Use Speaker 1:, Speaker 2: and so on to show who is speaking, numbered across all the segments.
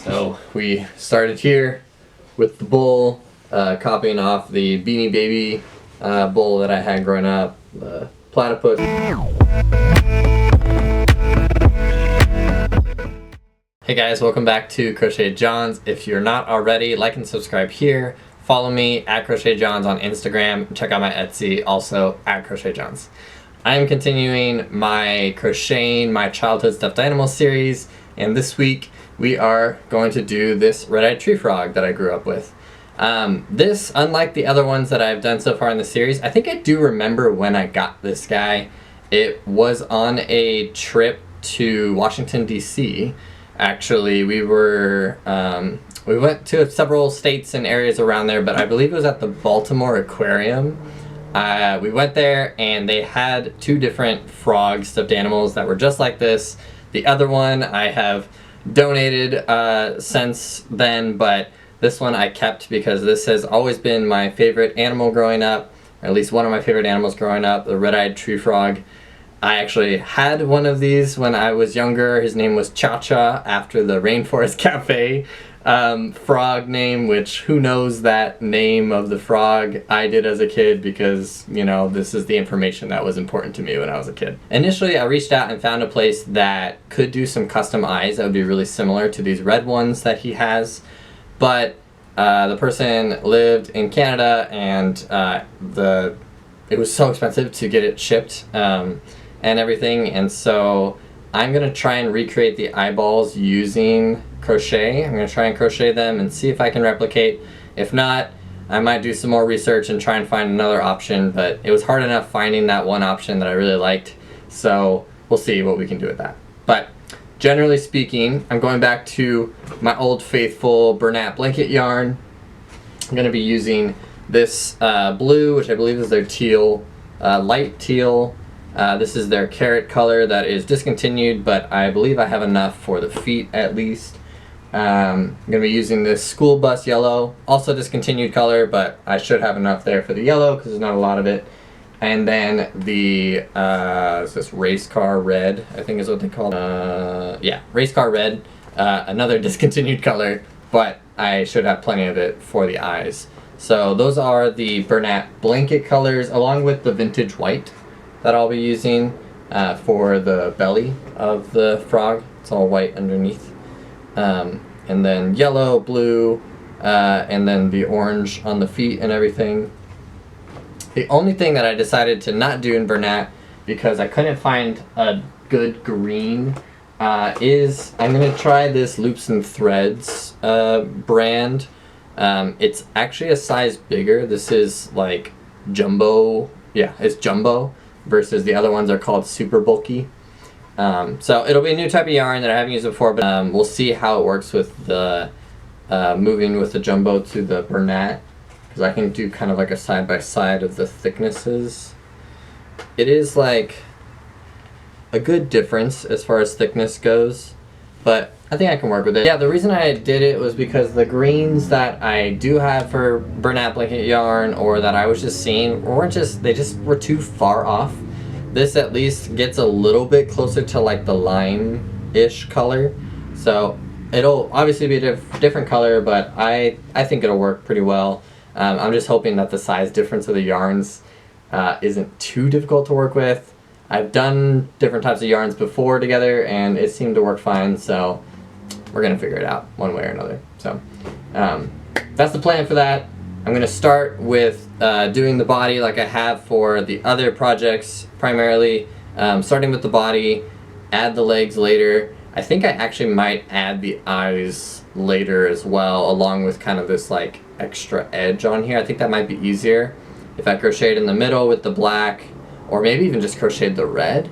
Speaker 1: So we started here with the bowl, copying off the Beanie Baby bowl that I had growing up, the platypus. Hey guys, welcome back to Crochet Johns. If you're not already, like and subscribe here. Follow me at Crochet Johns on Instagram. Check out my Etsy, also at Crochet Johns. I am continuing my Crocheting My Childhood Stuffed Animals series, and this week we are going to do this red-eyed tree frog that I grew up with. This, unlike the other ones that I've done so far in the series, I think I do remember when I got this guy. It was on a trip to Washington, D.C. Actually, we went to several states and areas around there, but I believe it was at the Baltimore Aquarium. We went there and they had two different frog stuffed animals that were just like this. The other one I have donated since then, but this one I kept because this has always been my favorite animal growing up, or at least one of my favorite animals growing up, the red-eyed tree frog. I actually had one of these when I was younger. His name was Cha-Cha, after the Rainforest Cafe frog name, which who knows that name of the frog. I did as a kid because, you know, this is the information that was important to me when I was a kid. Initially, I reached out and found a place that could do some custom eyes that would be really similar to these red ones that he has, but the person lived in Canada and it was so expensive to get it shipped and everything, and so I'm gonna try and recreate the eyeballs using crochet. I'm gonna try and crochet them and see if I can replicate. If not, I might do some more research and try and find another option, but it was hard enough finding that one option that I really liked, so we'll see what we can do with that. But generally speaking, I'm going back to my old faithful Bernat blanket yarn. I'm gonna be using this blue, which I believe is their teal, light teal. This is their carrot color that is discontinued, but I believe I have enough for the feet at least. I'm going to be using this school bus yellow, also discontinued color, but I should have enough there for the yellow because there's not a lot of it. And then the, is this race car red, I think is what they call it. Yeah, race car red, another discontinued color, but I should have plenty of it for the eyes. So those are the Bernat blanket colors, along with the vintage white that I'll be using for the belly of the frog. It's all white underneath. And then yellow, blue, and then the orange on the feet and everything. The only thing that I decided to not do in Bernat, because I couldn't find a good green, is I'm going to try this Loops and Threads brand. It's actually a size bigger. This is like jumbo. Yeah, it's jumbo, versus the other ones are called super bulky. So it'll be a new type of yarn that I haven't used before, but we'll see how it works with the moving with the jumbo to the Bernat, because I can do kind of like a side-by-side of the thicknesses. It is like a good difference as far as thickness goes, but I think I can work with it. Yeah, the reason I did it was because the greens that I do have for Bernat blanket yarn, or that I was just seeing, they just were too far off. This at least gets a little bit closer to like the lime-ish color, so it'll obviously be a different color, but I think it'll work pretty well. I'm just hoping that the size difference of the yarns isn't too difficult to work with. I've done different types of yarns before together and it seemed to work fine, so we're gonna figure it out one way or another. So that's the plan for that. I'm gonna start with doing the body like I have for the other projects, primarily starting with the body, add the legs later. I think I actually might add the eyes later as well, along with kind of this like extra edge on here. I think that might be easier if I crocheted in the middle with the black, or maybe even just crocheted the red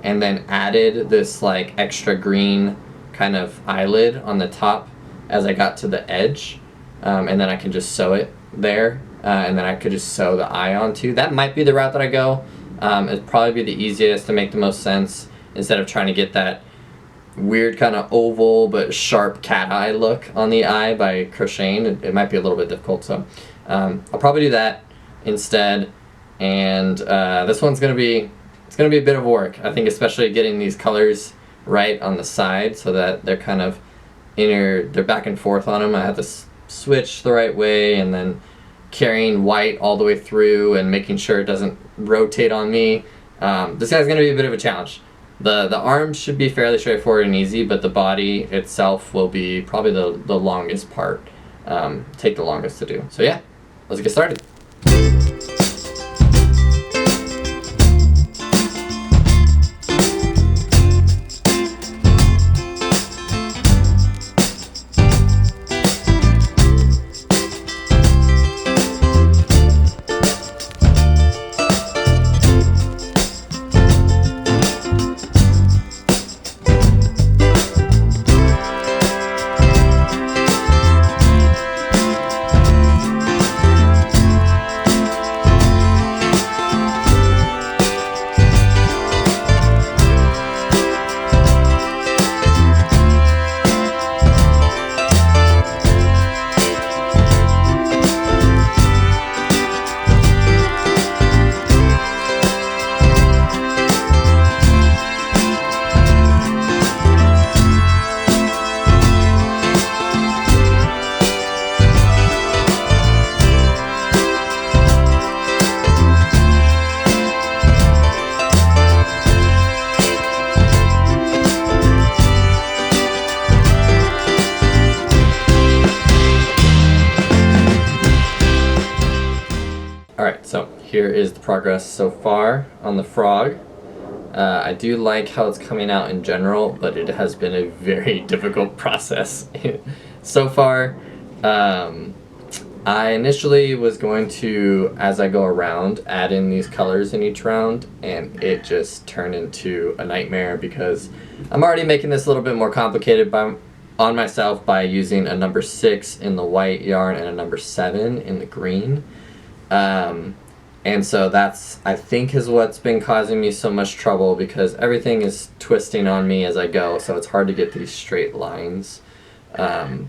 Speaker 1: and then added this like extra green kind of eyelid on the top as I got to the edge, and then I can just sew it there, and then I could just sew the eye onto. That might be the route that I go. It'd probably be the easiest to make the most sense, instead of trying to get that weird kind of oval but sharp cat eye look on the eye by crocheting. It might be a little bit difficult, so I'll probably do that instead. And this one's gonna be a bit of work, I think, especially getting these colors right on the side so that they're kind of they're back and forth on them. I have to switch the right way, and then carrying white all the way through and making sure it doesn't rotate on me. This guy's gonna be a bit of a challenge. The arms should be fairly straightforward and easy, but the body itself will be probably the longest part. Take the longest to do. So yeah, let's get started. Alright, so here is the progress so far on the frog. I do like how it's coming out in general, but it has been a very difficult process. So far, I initially was going to, as I go around, add in these colors in each round, and it just turned into a nightmare because I'm already making this a little bit more complicated on myself by using a number 6 in the white yarn and a number 7 in the green. And so that's, I think, is what's been causing me so much trouble, because everything is twisting on me as I go, so it's hard to get these straight lines. I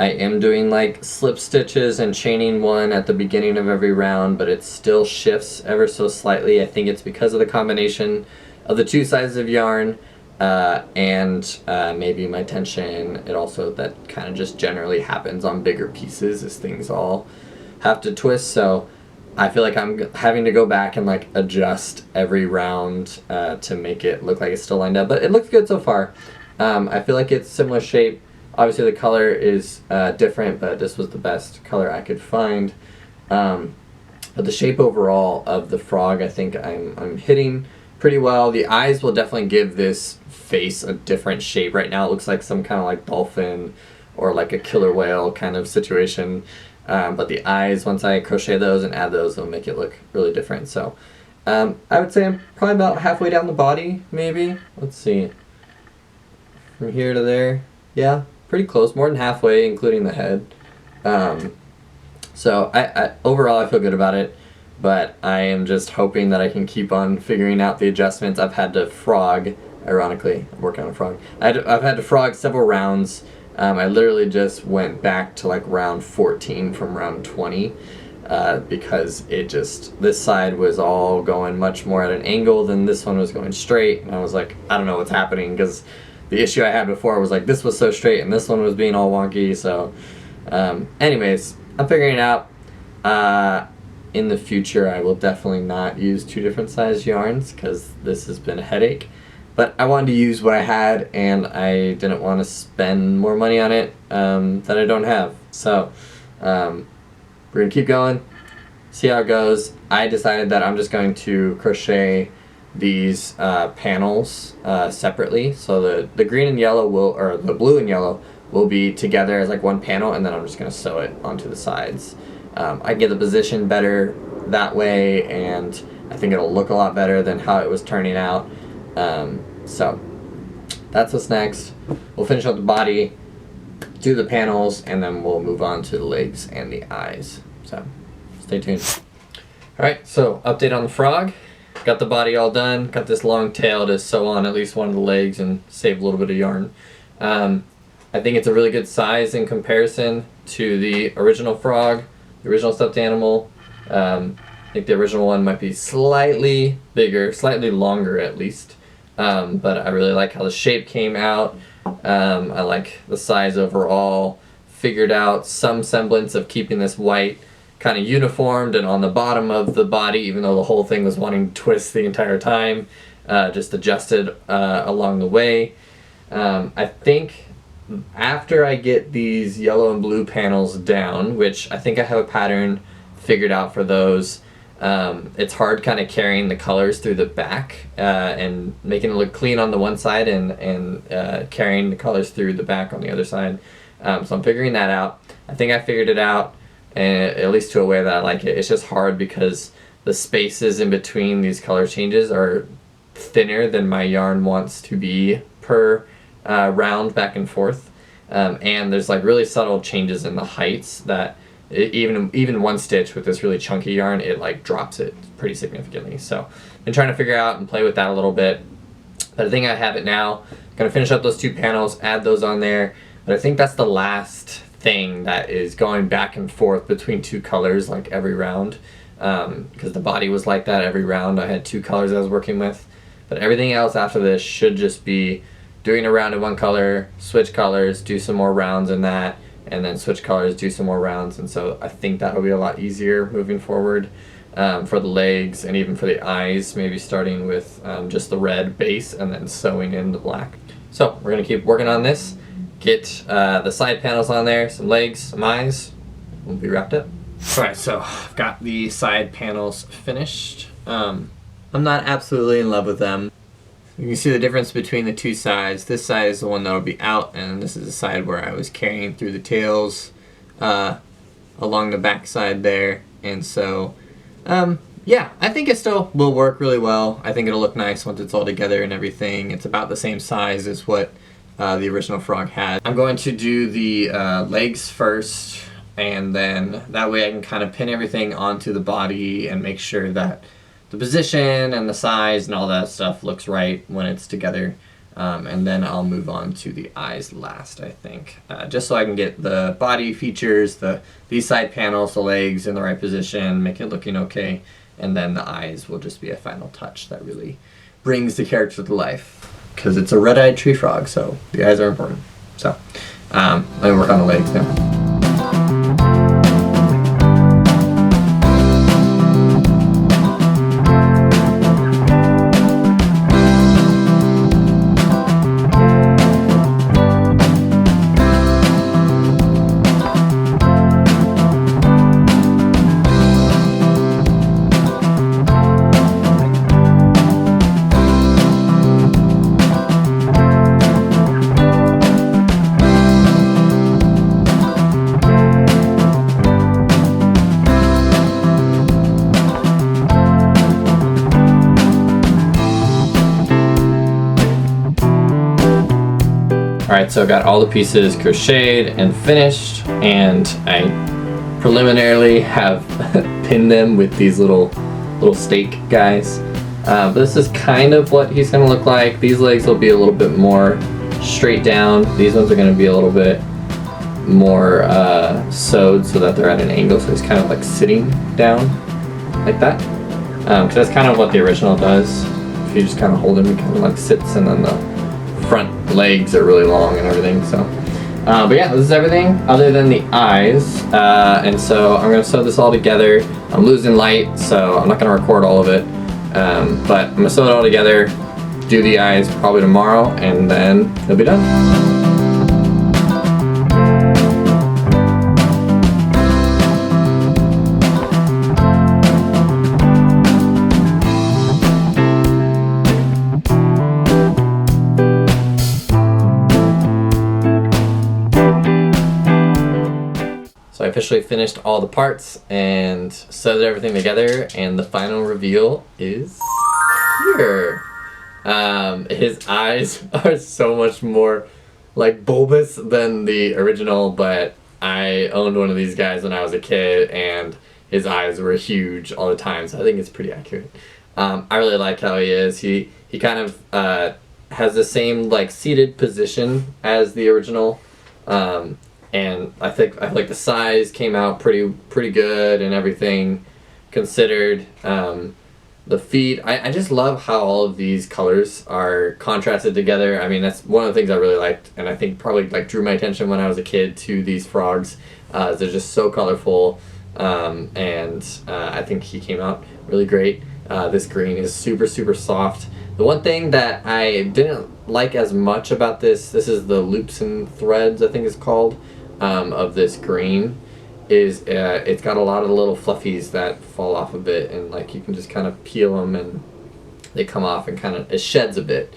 Speaker 1: am doing like slip stitches and chaining one at the beginning of every round, but it still shifts ever so slightly. I think it's because of the combination of the two sizes of yarn and maybe my tension. It also, that kind of just generally happens on bigger pieces as things all have to twist. So I feel like I'm having to go back and like adjust every round to make it look like it's still lined up, but it looks good so far. I feel like it's similar shape. Obviously the color is different, but this was the best color I could find. But the shape overall of the frog, I think I'm hitting pretty well. The eyes will definitely give this face a different shape. Right now it looks like some kind of like dolphin or like a killer whale kind of situation. But the eyes, once I crochet those and add those, will make it look really different. So I would say I'm probably about halfway down the body, maybe. Let's see. From here to there. Yeah, pretty close. More than halfway, including the head. So I overall, I feel good about it. But I am just hoping that I can keep on figuring out the adjustments. I've had to frog, ironically, I'm working on a frog. I've had to frog several rounds. I literally just went back to like round 14 from round 20 because this side was all going much more at an angle than this one was going straight, and I was like, I don't know what's happening, because the issue I had before was like this was so straight and this one was being all wonky. So anyways, I'm figuring it out. In the future I will definitely not use two different size yarns because this has been a headache. But I wanted to use what I had, and I didn't want to spend more money on it that I don't have. So we're going to keep going, see how it goes. I decided that I'm just going to crochet these panels separately. So the green and yellow or the blue and yellow will be together as like one panel, and then I'm just going to sew it onto the sides. I get the position better that way, and I think it'll look a lot better than how it was turning out. So that's what's next. We'll finish up the body, do the panels, and then we'll move on to the legs and the eyes. So stay tuned. Alright, so update on the frog. Got the body all done. Got this long tail to sew on at least one of the legs and save a little bit of yarn. I think it's a really good size in comparison to the original frog, the original stuffed animal. I think the original one might be slightly bigger, slightly longer at least. But I really like how the shape came out. I like the size overall. Figured out some semblance of keeping this white kind of uniformed and on the bottom of the body, even though the whole thing was wanting to twist the entire time. Just adjusted along the way. I think after I get these yellow and blue panels down, which I think I have a pattern figured out for those, it's hard kind of carrying the colors through the back and making it look clean on the one side and carrying the colors through the back on the other side. So I'm figuring that out. I think I figured it out, at least to a way that I like it. It's just hard because the spaces in between these color changes are thinner than my yarn wants to be per round back and forth. And there's like really subtle changes in the heights that even one stitch with this really chunky yarn, it like drops it pretty significantly. So I've been trying to figure out and play with that a little bit. But I think I have it now. I'm gonna finish up those 2 panels, add those on there. But I think that's the last thing that is going back and forth between 2 colors like every round. Because the body was like that every round. I had 2 colors I was working with. But everything else after this should just be doing a round in one color, switch colors, do some more rounds in that, and then switch colors, do some more rounds. And so I think that'll be a lot easier moving forward for the legs and even for the eyes, maybe starting with just the red base and then sewing in the black. So we're gonna keep working on this, get the side panels on there, some legs, some eyes, we'll be wrapped up. All right, so I've got the side panels finished. I'm not absolutely in love with them. You can see the difference between the 2 sides. This side is the one that'll be out, and this is the side where I was carrying through the tails along the back side there. And so, yeah, I think it still will work really well. I think it'll look nice once it's all together and everything. It's about the same size as what the original frog had. I'm going to do the legs first, and then that way I can kind of pin everything onto the body and make sure that the position and the size and all that stuff looks right when it's together. And then I'll move on to the eyes last, I think. Just so I can get the body features, these side panels, the legs in the right position, make it looking okay. And then the eyes will just be a final touch that really brings the character to life. Because it's a red-eyed tree frog, so the eyes are important. So, let me work on the legs now. Alright, so I got all the pieces crocheted and finished, and I preliminarily have pinned them with these little stake guys. But this is kind of what he's going to look like. These legs will be a little bit more straight down. These ones are going to be a little bit more sewed so that they're at an angle, so he's kind of like sitting down like that. Because that's kind of what the original does. If you just kind of hold him, he kind of like sits, and then the front legs are really long and everything. So but yeah, this is everything other than the eyes, and so I'm gonna sew this all together. I'm losing light, so I'm not gonna record all of it, but I'm gonna sew it all together, do the eyes probably tomorrow, and then it'll be done. So I officially finished all the parts and sewed everything together, and the final reveal is here. His eyes are so much more like bulbous than the original, but I owned one of these guys when I was a kid, and his eyes were huge all the time, so I think it's pretty accurate. I really like how he is. He kind of has the same like seated position as the original. And I feel like the size came out pretty good and everything considered. the feet. I just love how all of these colors are contrasted together. I mean, that's one of the things I really liked, and I think probably like drew my attention when I was a kid to these frogs. They're just so colorful, and I think he came out really great. This green is super, super soft. The one thing that I didn't like as much about this is the loops and threads, I think it's called, of this green, is it's got a lot of the little fluffies that fall off a bit, and like you can just kind of peel them and they come off and kind of, it sheds a bit,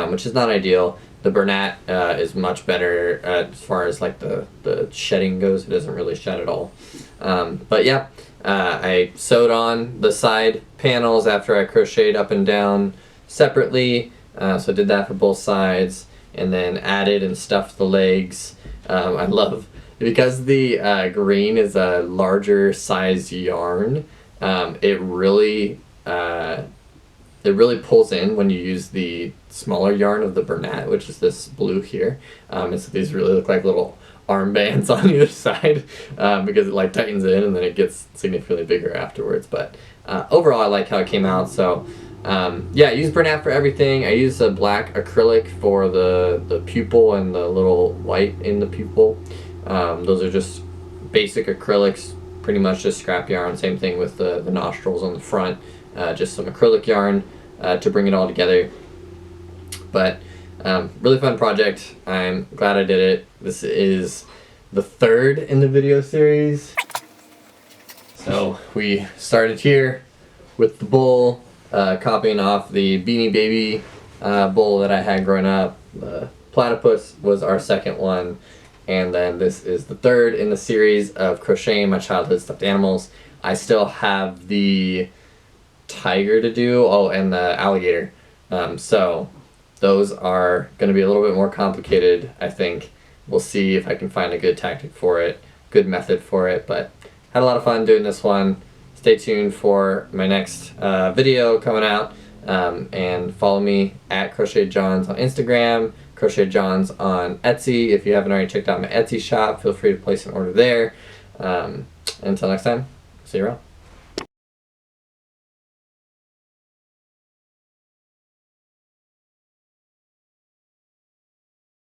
Speaker 1: which is not ideal. The Bernat is much better as far as like the shedding goes. It doesn't really shed at all. But yeah, I sewed on the side panels after I crocheted up and down separately. So I did that for both sides, and then added and stuffed the legs. I love, because the green is a larger size yarn, it really pulls in when you use the smaller yarn of the Bernat, which is this blue here. And so these really look like little armbands on either side, because it like tightens in and then it gets significantly bigger afterwards. But overall I like how it came out. So yeah, I use Bernat for everything. I use a black acrylic for the pupil and the little white in the pupil. Those are just basic acrylics, pretty much just scrap yarn. Same thing with the nostrils on the front, just some acrylic yarn to bring it all together. But really fun project. I'm glad I did it. This is the third in the video series. So we started here with the bowl, copying off the Beanie Baby bowl that I had growing up. The platypus was our second one. And then this is the third in the series of crocheting my childhood stuffed animals. I still have the tiger to do, oh, and the alligator. So those are going to be a little bit more complicated, I think. We'll see if I can find a good tactic for it, good method for it, but had a lot of fun doing this one. Stay tuned for my next video coming out, and follow me at Crochet Johns on Instagram, Crochet Johns on Etsy. If you haven't already checked out my Etsy shop, feel free to place an order there. Until next time, see you around.